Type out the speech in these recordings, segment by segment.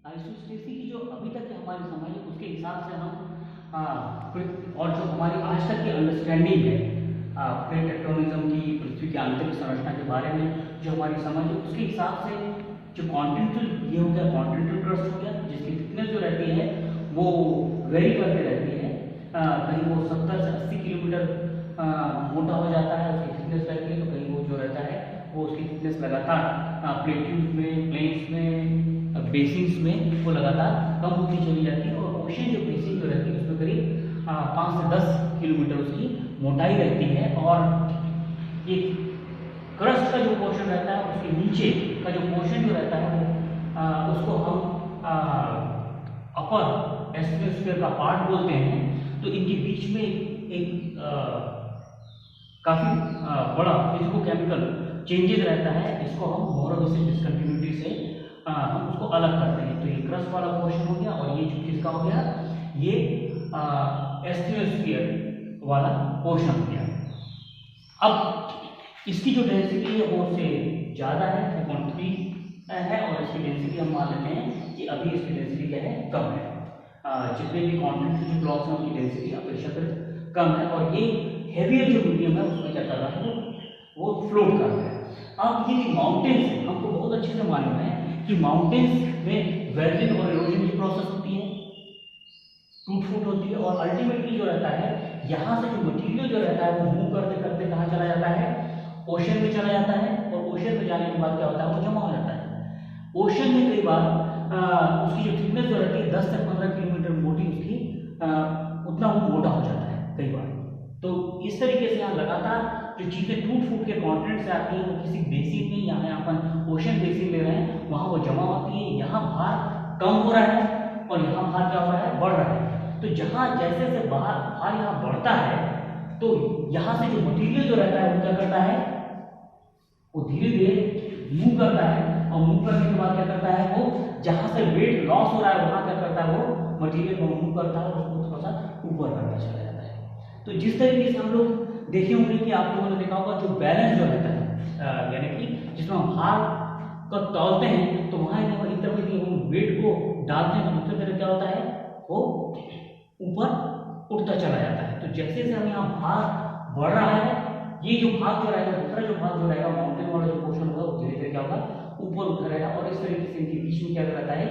Isostasy की जो अभी तक हमारी समझ है उसके हिसाब से हम और जो हमारी आज तक की अंडरस्टैंडिंग है प्लेट टेक्टोनिज्म की, पृथ्वी की आंतरिक संरचना के बारे में जो हमारी समझ है उसके हिसाब से जो कॉन्टिनेंटल ये हो गया, कॉन्टिनेंटल क्रस्ट हो गया, जिसकी थिकनेस जो रहती है वो वेरी करते रहती है। कहीं वो 70 से 80 किलोमीटर मोटा हो जाता है, उसकी थिकनेस रहती है, तो कहीं वो जो रहता है वो उसकी थिकनेस लगातार प्लेट्यूज में, प्लेन्स में, बेसिन्स में वो लगातार कम होती चली जाती है। और ओशन जो बेसिन जो रहती है उसमें करीब 5 से 10 किलोमीटर उसकी मोटाई रहती है। और ये क्रस्ट का जो पोर्शन रहता है उसके नीचे का जो पोर्शन जो रहता है वो उसको हम अपर एटमॉस्फेयर का पार्ट बोलते हैं। तो इनके बीच में एक काफ़ी बड़ा फिजिको-केमिकल चेंजेस रहता है, इसको हम मोरोविसिक डिसकंटिन्यूटी से हम उसको अलग करते हैं। तो ये क्रस्ट वाला पोर्शन हो गया और ये जो किसका हो गया, ये एस्थियोस्फीयर वाला पोर्शन हो गया। अब इसकी जो डेंसिटी है वो उससे ज़्यादा है, 3.3 है, और इसकी डेंसिटी हम मान लेते हैं कि अभी इसकी डेंसिटी क्या है, कम है। जितने भी कॉन्टिनेंटल जो ब्लॉक्स हैं उनकी डेंसिटी अपेक्षाकृत कम है, और ये हेवियर जो मीडियम है उसमें क्या कर रहा है, वो फ्लोट कर रहा है। अब ये जो माउंटेन्स है, हमको बहुत अच्छे से मालूम है कि माउंटेन्स में वेल्डिंग और इरोजन की प्रोसेस होती है, टूट फूट होती है, और अल्टीमेटली जो रहता है यहाँ से जो मटेरियल जो रहता है वो मूव करते करते कहाँ चला जाता है, ओशन में चला जाता है। और ओशन में जाने के बाद क्या होता है, वो जमा हो जाता है। ओशन में कई बार उसकी जो थिकनेस जो रहती है 10 से 15 किलोमीटर मोटी उसकी उतना वो मोटा हो जाता है कई बार। तो इस तरीके से यहाँ लगातार जो चीज़ें टूट फूट के कॉन्टिनेंट से आती हैं वो किसी बेसिन में, यहाँ अपन ओशन बेसिन ले रहे हैं, वहाँ वो जमा होती है। यहाँ भार कम हो रहा है और यहाँ भार क्या हो रहा है, बढ़ रहा है। तो जहाँ जैसे जैसे भार यहाँ बढ़ता है तो यहाँ से जो मटेरियल जो रहता है वो क्या करता है, वो धीरे धीरे मूव करता है, और मूव करने के बाद क्या करता है, वो जहाँ से वेट लॉस हो रहा है वहाँ क्या करता है, वो मटेरियल को मूव करता है और उसको थोड़ा सा ऊपर करता चला जाता है। तो जिस तरीके से हम लोग देखे होंगे कि आप लोगों ने देखा होगा जो बैलेंस जो रहता है, यानी कि जिसमें हम भार को तौलते हैं तो वहाँ एक तरफ यदि हम वेट को डालते हैं तो दूसरी तरफ क्या होता है, वो ऊपर उठता चला जाता है। तो जैसे जैसे हम यहाँ भार बढ़ रहा है, ये जो भाग जो रहेगा, दूसरा जो भाग जो रहेगा, माउंटेन वाला जो पोर्शन होगा वो धीरे धीरे क्या होगा, ऊपर उठा रहेगा, और इस तरीके से इनके बीच में क्या रहता है,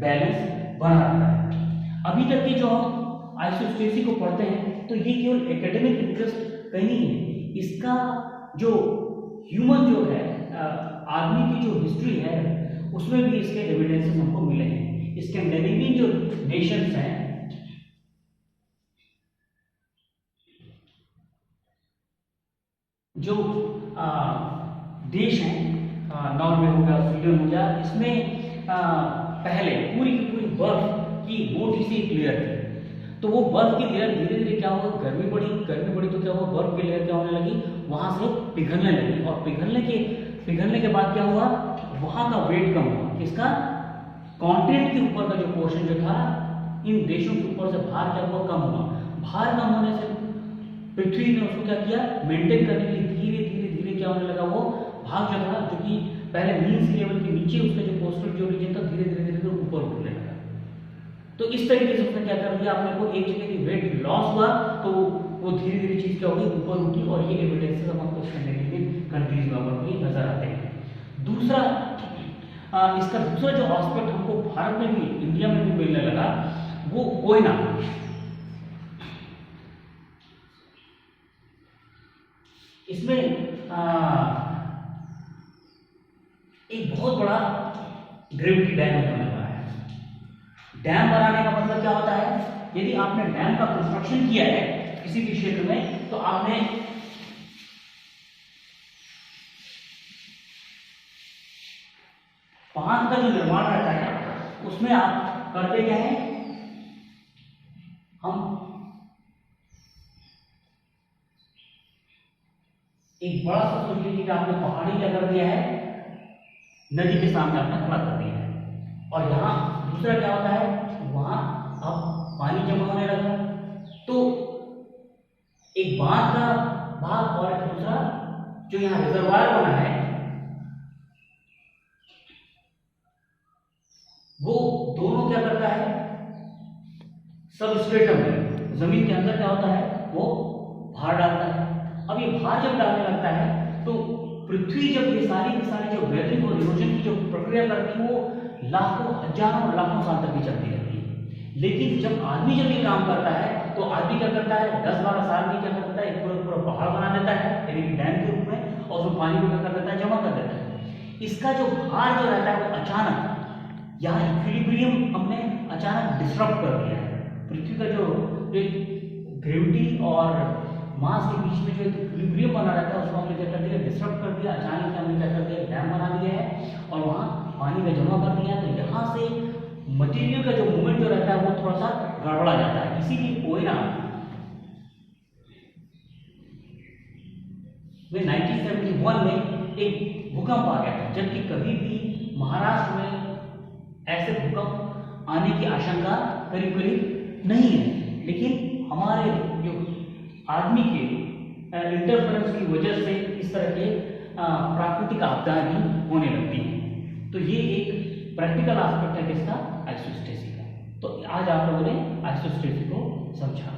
बैलेंस बना रहता है। अभी तक की जो हम आइसोस्टेसी को पढ़ते हैं तो ये केवल एकेडमिक इंटरेस्ट कहीं नहीं है, इसका जो ह्यूमन जो है आदमी की जो हिस्ट्री है उसमें भी इसके एविडेंसेस हमको मिले हैं। स्कैंडिनेवियन जो नेशंस हैं, जो देश हैं, नॉर्वे हो गया, स्वीडन हो गया, इसमें पहले पूरी की पूरी बर्फ की मोटी सी एक लेयर थी। तो वो बर्फ की लेयर धीरे धीरे क्या हुआ, गर्मी बढ़ी तो क्या हुआ, बर्फ की लेयर क्या होने लगी, वहां से पिघलने लगी, और पिघलने के बाद क्या हुआ, वहां का वेट कम हुआ, किसका, कॉन्टिनेंट के ऊपर का जो पोर्शन जो था, इन देशों के ऊपर से भार क्या हुआ, कम हुआ। भार कम होने से पृथ्वी ने उसको क्या किया, मेंटेन करने के लिए धीरे धीरे धीरे क्या होने लगा, वो भाग जो था, जो कि पहले मीन सी लेवल के नीचे उसका जो कोस्टल जो रीजन था धीरे धीरे धीरे ऊपर उठने लगा। तो इस तरीके से उसने क्या कर दिया, अपने को एक जगह की वेट लॉस हुआ तो वो धीरे धीरे चीज क्या होगी, ऊपर उठी, और ये एविडेंसेस हमको स्कैंडिनेवियन कंट्रीज में हमको नजर आते हैं। दूसरा इसका दूसरा जो एस्पेक्ट हमको भारत में भी, इंडिया में भी मिलने लगा, वो कोयना। इसमें एक बहुत बड़ा ग्रेविटी डैम होने वाला है। डैम बनाने का मतलब क्या होता है, यदि आपने डैम का कंस्ट्रक्शन किया है किसी भी क्षेत्र में, तो आपने बांध का जो निर्माण रहता है उसमें आप करते क्या है, हम एक बड़ा सा सोच लीजिए कि आपने पहाड़ी क्या कर दिया है, नदी के सामने आपने खड़ा कर दिया है, और यहाँ दूसरा क्या होता है, वहां अब पानी जमा होने लगा। तो एक बांध का भाग और एक दूसरा जो यहाँ रिजर्वायर बना है, वो दोनों क्या करता है, सबस्ट्रेटम में जमीन के अंदर क्या होता है, वो भार डालता है। अब ये भार जब डालने लगता है तो पृथ्वी जब ये सारी की सारी जो वेदरिंग और इरोजन की जो प्रक्रिया करती है वो लाखों हजारों लाखों साल तक भी चलती रहती है। लेकिन जब आदमी जब ये काम करता है तो आदमी क्या करता है, 10-12 साल में क्या करता है, एक पूरा पूरा पहाड़ बना देता है यानी कि डैम के रूप में, और उसमें पानी को क्या कर देता है, जमा कर देता है। इसका जो भार जो रहता है वो अचानक यहाँ इक्विलिब्रियम हमने अचानक डिस्टर्ब कर दिया है। पृथ्वी का जो ग्रेविटी और मास के बीच में जो इक्विलिब्रियम बना रहता है उसको हमने क्या कर दिया, डिस्टर्ब कर दिया। अचानक हमने क्या कर दिया, डैम बना दिया है और वहाँ पानी का जमा कर दिया। तो यहाँ से मटेरियल का जो मूवमेंट जो रहता है वो थोड़ा सा गड़बड़ा जाता है। इसीलिए कोयना में 1971 में एक भूकंप आ गया था, जबकि कभी भी महाराष्ट्र में ऐसे भूकंप आने की आशंका करीब करीब नहीं है। लेकिन हमारे जो आदमी के इंटरफेरेंस की वजह से इस तरह के प्राकृतिक आपदाएं भी होने लगती हैं। तो ये एक प्रैक्टिकल एस्पेक्ट है किसका, आइसोस्टेसी का। तो आज आप लोगों ने आइसोस्टेसी को समझा।